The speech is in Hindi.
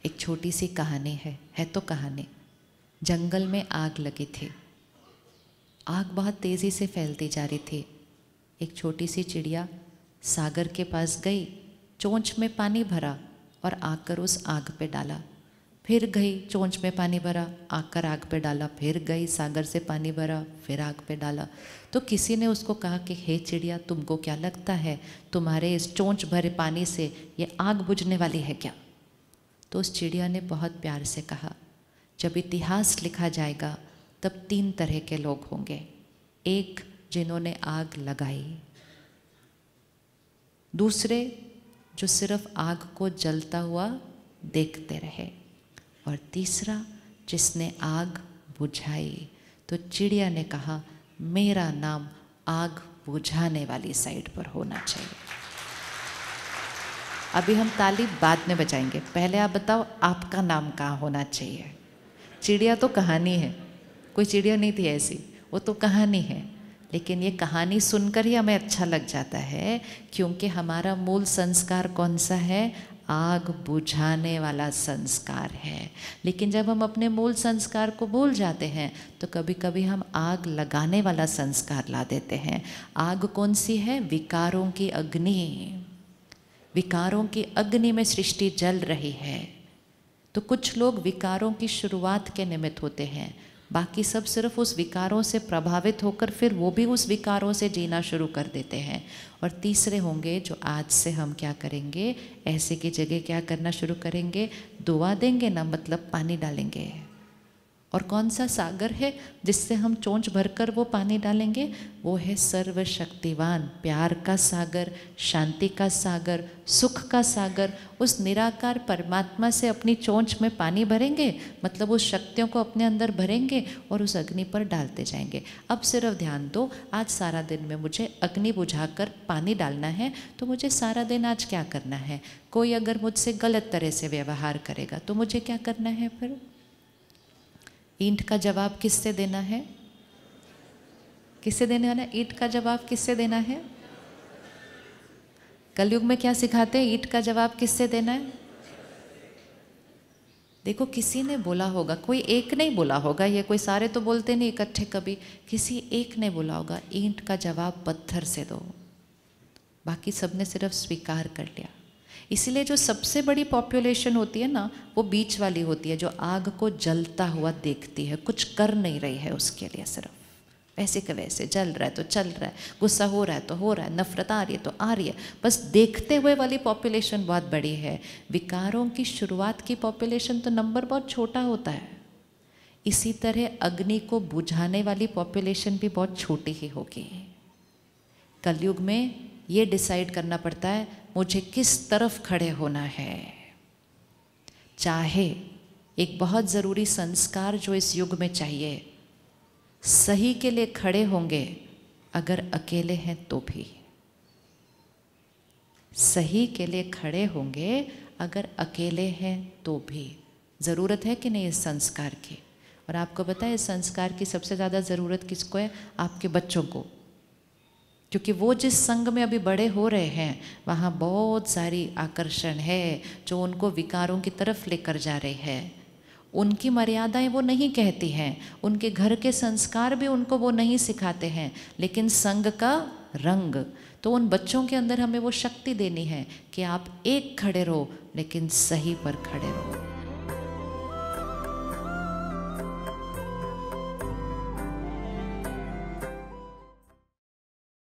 एक छोटी सी कहानी है तो कहानी। जंगल में आग लगी थी। आग बहुत तेज़ी से फैलती जा रही थी। एक छोटी सी चिड़िया सागर के पास गई, चोंच में पानी भरा और आकर उस आग पे डाला। फिर गई, चोंच में पानी भरा, आकर आग पे डाला। फिर गई, सागर से पानी भरा, फिर आग पे डाला। तो किसी ने उसको कहा कि हे चिड़िया, तुमको क्या लगता है तुम्हारे इस चोंच भरे पानी से ये आग बुझने वाली है क्या? तो उस चिड़िया ने बहुत प्यार से कहा, जब इतिहास लिखा जाएगा तब 3 तरह के लोग होंगे। एक, जिन्होंने आग लगाई। दूसरे, जो सिर्फ आग को जलता हुआ देखते रहे। और तीसरा, जिसने आग बुझाई। तो चिड़िया ने कहा, मेरा नाम आग बुझाने वाली साइड पर होना चाहिए। अभी हम ताली बाद में बजाएंगे, पहले आप बताओ आपका नाम कहाँ होना चाहिए। चिड़िया तो कहानी है, कोई चिड़िया नहीं थी ऐसी, वो तो कहानी है। लेकिन ये कहानी सुनकर ही हमें अच्छा लग जाता है, क्योंकि हमारा मूल संस्कार कौन सा है? आग बुझाने वाला संस्कार है। लेकिन जब हम अपने मूल संस्कार को भूल जाते हैं तो कभी कभी हम आग लगाने वाला संस्कार ला देते हैं। आग कौन सी है? विकारों की अग्नि। विकारों की अग्नि में सृष्टि जल रही है। तो कुछ लोग विकारों की शुरुआत के निमित्त होते हैं, बाकी सब सिर्फ उस विकारों से प्रभावित होकर फिर वो भी उस विकारों से जीना शुरू कर देते हैं। और तीसरे होंगे जो आज से हम क्या करेंगे, ऐसे की जगह क्या करना शुरू करेंगे? दुआ देंगे ना, मतलब पानी डालेंगे। और कौन सा सागर है जिससे हम चोंच भरकर वो पानी डालेंगे? वो है सर्वशक्तिवान, प्यार का सागर, शांति का सागर, सुख का सागर। उस निराकार परमात्मा से अपनी चोंच में पानी भरेंगे, मतलब उस शक्तियों को अपने अंदर भरेंगे और उस अग्नि पर डालते जाएंगे। अब सिर्फ ध्यान दो, आज सारा दिन में मुझे अग्नि बुझाकर पानी डालना है, तो मुझे सारा दिन आज क्या करना है? कोई अगर मुझसे गलत तरह से व्यवहार करेगा तो मुझे क्या करना है? फिर ईंट का जवाब किससे देना है? किससे देना है? ईंट का जवाब किससे देना है? कलयुग में क्या सिखाते हैं? ईंट का जवाब किससे देना है? देखो, किसी ने बोला होगा, कोई एक नहीं बोला होगा, ये कोई सारे तो बोलते नहीं इकट्ठे कभी, किसी एक ने बोला होगा ईंट का जवाब पत्थर से दो। बाकी सबने सिर्फ स्वीकार कर लिया। इसीलिए जो सबसे बड़ी पॉपुलेशन होती है ना, वो बीच वाली होती है, जो आग को जलता हुआ देखती है, कुछ कर नहीं रही है उसके लिए, सिर्फ वैसे के वैसे जल रहा है तो चल रहा है, गुस्सा हो रहा है तो हो रहा है, नफरत आ रही है तो आ रही है, बस देखते हुए वाली पॉपुलेशन बहुत बड़ी है। विकारों की शुरुआत की पॉपुलेशन तो नंबर बहुत छोटा होता है। इसी तरह अग्नि को बुझाने वाली पॉपुलेशन भी बहुत छोटी ही होगी। कलयुग में ये डिसाइड करना पड़ता है मुझे किस तरफ खड़े होना है। चाहे एक बहुत ज़रूरी संस्कार जो इस युग में चाहिए, सही के लिए खड़े होंगे अगर अकेले हैं तो भी। सही के लिए खड़े होंगे अगर अकेले हैं तो भी। ज़रूरत है कि नहीं इस संस्कार की? और आपको पता है इस संस्कार की सबसे ज़्यादा ज़रूरत किसको है? आपके बच्चों को। क्योंकि वो जिस संग में अभी बड़े हो रहे हैं वहाँ बहुत सारी आकर्षण है जो उनको विकारों की तरफ लेकर जा रही है। उनकी मर्यादाएं वो नहीं कहती हैं, उनके घर के संस्कार भी उनको वो नहीं सिखाते हैं, लेकिन संग का रंग। तो उन बच्चों के अंदर हमें वो शक्ति देनी है कि आप एक खड़े रहो लेकिन सही पर खड़े रहो।